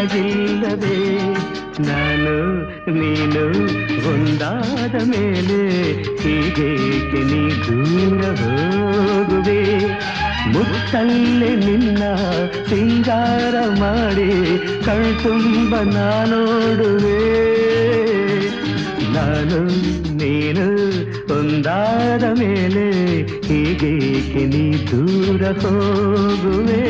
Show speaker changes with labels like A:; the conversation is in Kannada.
A: ನಿನಗಿಲ್ಲವೇ ನಾನು ನೀನು ಒಂದಾದ ಮೇಲೆ ಹೀಗೇಕೆ ನೀ ದೂರ ಹೋಗುವೆ ಮುತ್ತಲ್ಲೇ ನಿನ್ನ ಸಿಂಗಾರ ಮಾಡಿ ಕಣ್ತುಂಬ ನಾನೋಡುವೆ ನಾನು ನೀನು ಒಂದಾದ ಮೇಲೆ ಹೀಗೇಕೆ ನೀ ದೂರ ಹೋಗುವೆ